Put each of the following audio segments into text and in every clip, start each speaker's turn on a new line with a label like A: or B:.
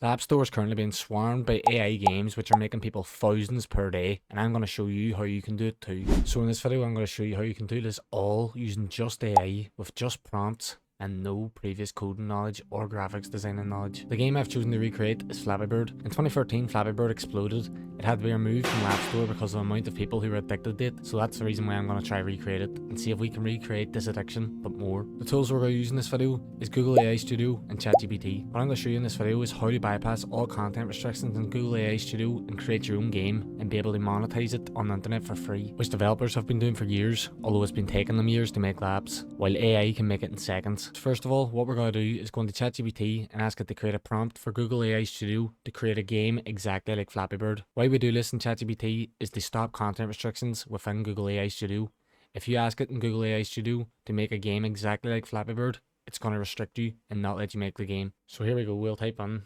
A: The App Store is currently being swarmed by AI games which are making people thousands per day, and I'm going to show you how you can do it too. So in this video I'm going to show you how you can do this all using just AI with just prompts and no previous coding knowledge or graphics designing knowledge. The game I've chosen to recreate is Flappy Bird. In 2013, Flappy Bird exploded. It had to be removed from the App Store because of the amount of people who were addicted to it, so that's the reason why I'm going to try recreate it and see if we can recreate this addiction, but more. The tools we're going to use in this video is Google AI Studio and ChatGPT. What I'm going to show you in this video is how to bypass all content restrictions in Google AI Studio and create your own game and be able to monetize it on the internet for free, which developers have been doing for years, although it's been taking them years to make labs, while AI can make it in seconds. First of all, what we're going to do is go into ChatGPT and ask it to create a prompt for Google AI Studio to create a game exactly like Flappy Bird. Why we do this in ChatGPT is to stop content restrictions within Google AI Studio. If you ask it in Google AI Studio to make a game exactly like Flappy Bird, it's going to restrict you and not let you make the game. So here we go, we'll type in.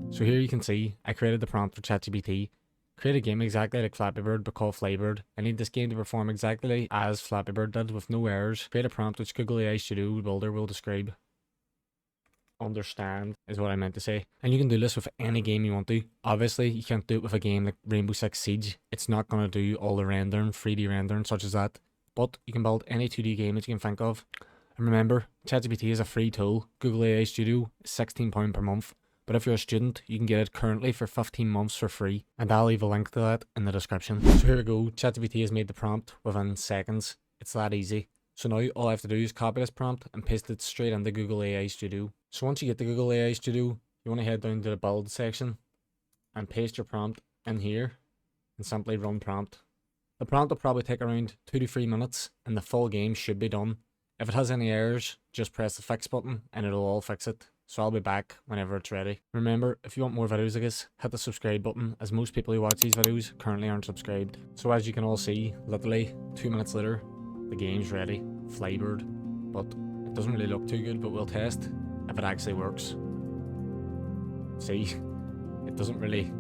A: So here you can see I created the prompt for ChatGPT. Create a game exactly like Flappy Bird but called Flappy Bird. I need this game to perform exactly as Flappy Bird did with no errors. Create a prompt which Google AI Studio Builder will describe. Understand is what I meant to say. And you can do this with any game you want to. Obviously you can't do it with a game like Rainbow Six Siege. It's not going to do all the rendering, 3D rendering such as that. But you can build any 2D game that you can think of. And remember, ChatGPT is a free tool. Google AI Studio is £16 per month. But if you're a student, you can get it currently for 15 months for free. And I'll leave a link to that in the description. So here we go, ChatGPT has made the prompt within seconds. It's that easy. So now all I have to do is copy this prompt and paste it straight into Google AI Studio. So once you get to Google AI Studio, you want to head down to the build section and paste your prompt in here and simply run prompt. The prompt will probably take around 2 to 3 minutes and the full game should be done. If it has any errors, just press the fix button and it'll all fix it. So I'll be back whenever it's ready. Remember, if you want more videos like this, hit the subscribe button, as most people who watch these videos currently aren't subscribed. So as you can all see, literally 2 minutes later, the game's ready. Flappy Bird. But it doesn't really look too good, but we'll test if it actually works. See, it doesn't really,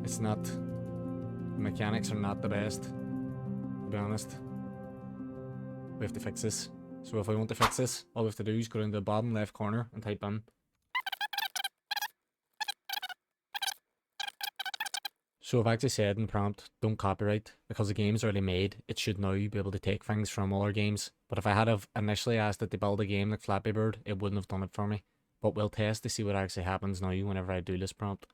A: it's not, the mechanics are not the best, to be honest. We have to fix this. So if we want to fix this, all we have to do is go down to the bottom left corner and type in. So I've actually said in prompt, don't copyright, because the game's already made, it should now be able to take things from other games. But if I had have initially asked it to build a game like Flappy Bird, it wouldn't have done it for me. But we'll test to see what actually happens now whenever I do this prompt.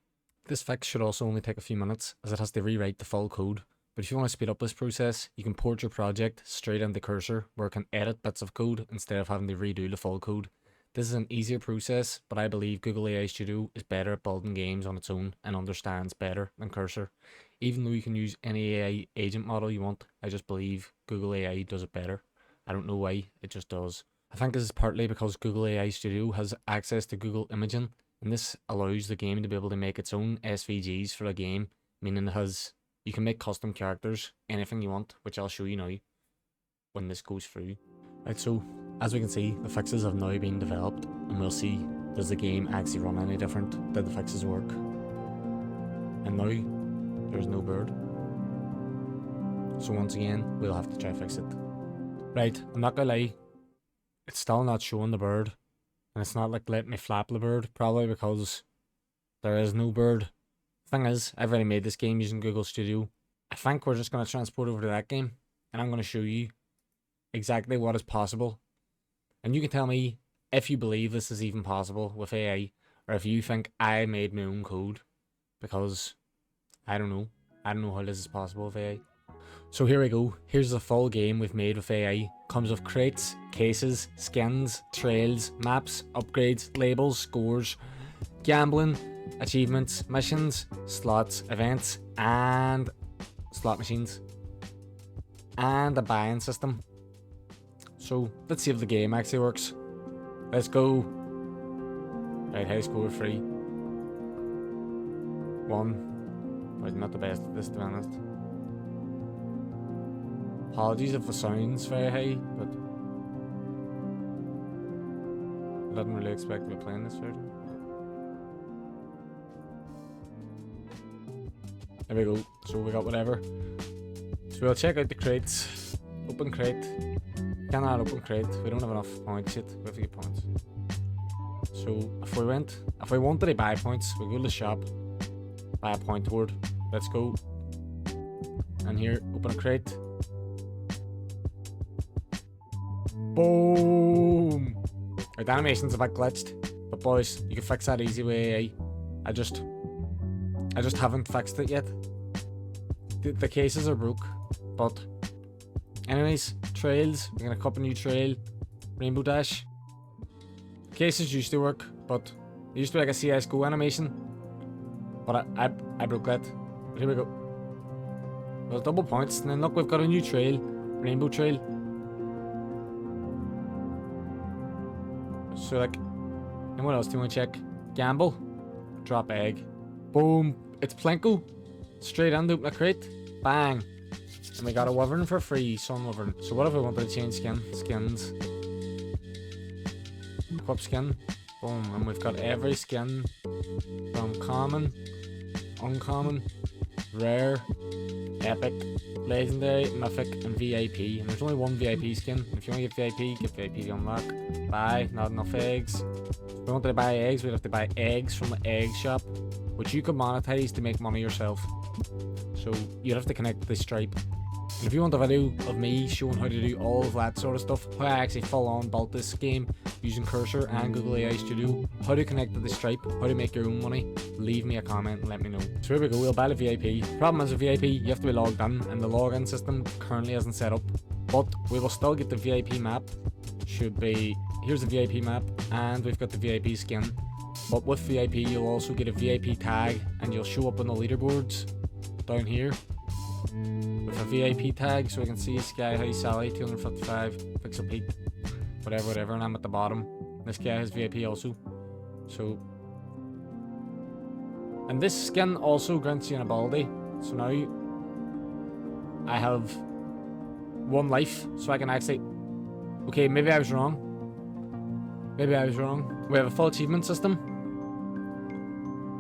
A: This fix should also only take a few minutes, as it has to rewrite the full code. But if you want to speed up this process, you can port your project straight into Cursor, where it can edit bits of code instead of having to redo the full code. This is an easier process, but I believe Google AI Studio is better at building games on its own and understands better than Cursor. Even though you can use any AI agent model you want, I just believe Google AI does it better. I don't know why, it just does. I think this is partly because Google AI Studio has access to Google Imaging, and this allows the game to be able to make its own SVGs for a game, meaning it has, you can make custom characters, anything you want, which I'll show you now when this goes through. Right, so as we can see, the fixes have now been developed, and we'll see, does the game actually run any different? Did the fixes work? And now, there's no bird. So once again, we'll have to try fix it. Right, I'm not gonna lie, it's still not showing the bird, and it's not like letting me flap the bird, probably because there is no bird. Thing is, I've already made this game using Google Studio. I think we're just going to transport over to that game, and I'm going to show you exactly what is possible. And you can tell me if you believe this is even possible with AI, or if you think I made my own code, because I don't know. I don't know how this is possible with AI. So here we go. Here's the full game we've made with AI. Comes with crates, cases, skins, trails, maps, upgrades, labels, scores, gambling, achievements, missions, slots, events, and slot machines, and a buying system. So let's see if the game actually works. Let's go. Right, high score 3. 1. Right, not the best at this, to be honest. Apologies if the sound's very high, but I didn't really expect to be playing this version. There we go, so we got whatever. So we'll check out the crates. Open crate. Cannot open crate. We don't have enough points yet. We have to get points. So if we wanted to buy points, we go to the shop, buy a point word. Let's go. And here, open a crate. Boom! Our animation's a bit glitched, but boys, you can fix that easy way. I just haven't fixed it yet. The cases are broke, but anyways, trails. We're gonna cop a new trail, Rainbow Dash. Cases used to work, but it used to be like a CS:GO animation, but I broke that. But here we go. Well, double points, and then look, we've got a new trail, Rainbow Trail. So like, and what else do you want to check? Gamble, drop egg, boom, it's Plinko, straight into open a crate, bang, and we got a wyvern for free, sun wyvern. So what if we wanted to change skins? Equip skin, boom, and we've got every skin from common, uncommon, rare, epic, legendary, mythic, and VIP. And there's only one VIP skin. If you want to get VIP unlock. Buy, not enough eggs. If we wanted to buy eggs, we'd have to buy eggs from the egg shop, which you could monetize to make money yourself. So you'd have to connect to the Stripe. And if you want a video of me showing how to do all of that sort of stuff, how I actually full on built this game using Cursor and Google AI Studio, how to connect to the Stripe, how to make your own money, leave me a comment and let me know. So here we go, we'll buy a VIP. Problem is, a VIP, you have to be logged in, and the login system currently isn't set up. But we will still get the VIP map. Should be, here's the VIP map, and we've got the VIP skin. But with VIP, you'll also get a VIP tag, and you'll show up on the leaderboards down here with a VIP tag, so we can see Sky High Sally 255, Pixel Pete, whatever, and I'm at the bottom. This guy has VIP also. So, and this skin also grants you an ability. So now I have 1 life, so I can actually. Okay, maybe I was wrong. We have a full achievement system.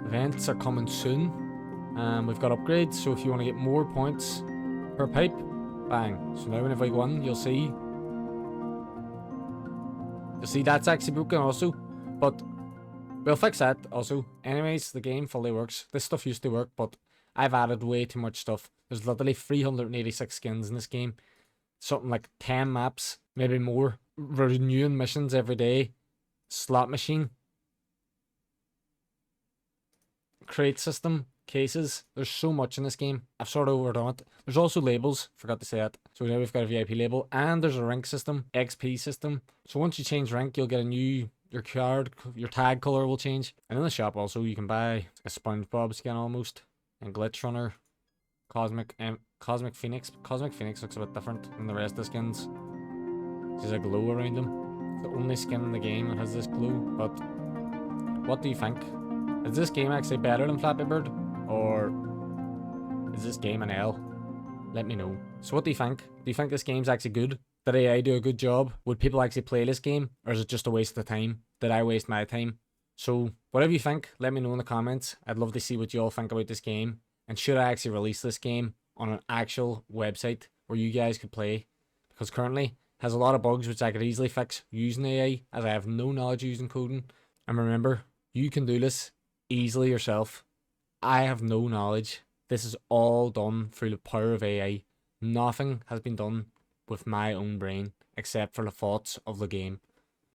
A: Events are coming soon. We've got upgrades, so if you want to get more points per pipe, bang. So now whenever I go in, you'll see that's actually broken also, but we'll fix that also. Anyways, the game fully works. This stuff used to work, but I've added way too much stuff. There's literally 386 skins in this game. Something like 10 maps, maybe more. Renewing missions every day. Slot machine. Crate system. Cases. There's so much in this game. I've sort of overdone it. There's also labels. Forgot to say that. So now we've got a VIP label. And there's a rank system. XP system. So once you change rank, you'll get a new... Your card, your tag color will change. And in the shop also, you can buy a SpongeBob skin almost. And Glitch Runner. Cosmic Phoenix. Cosmic Phoenix looks a bit different than the rest of the skins. There's a glow around him. It's the only skin in the game that has this glow. But what do you think? Is this game actually better than Flappy Bird? Or is this game an L? Let me know. So what do you think? Do you think this game's actually good? Did AI do a good job? Would people actually play this game? Or is it just a waste of time? Did I waste my time? So whatever you think, let me know in the comments. I'd love to see what you all think about this game. And should I actually release this game on an actual website where you guys could play? Because currently it has a lot of bugs which I could easily fix using AI, as I have no knowledge using coding. And remember, you can do this easily yourself. I have no knowledge. This is all done through the power of AI. Nothing has been done with my own brain except for the thoughts of the game.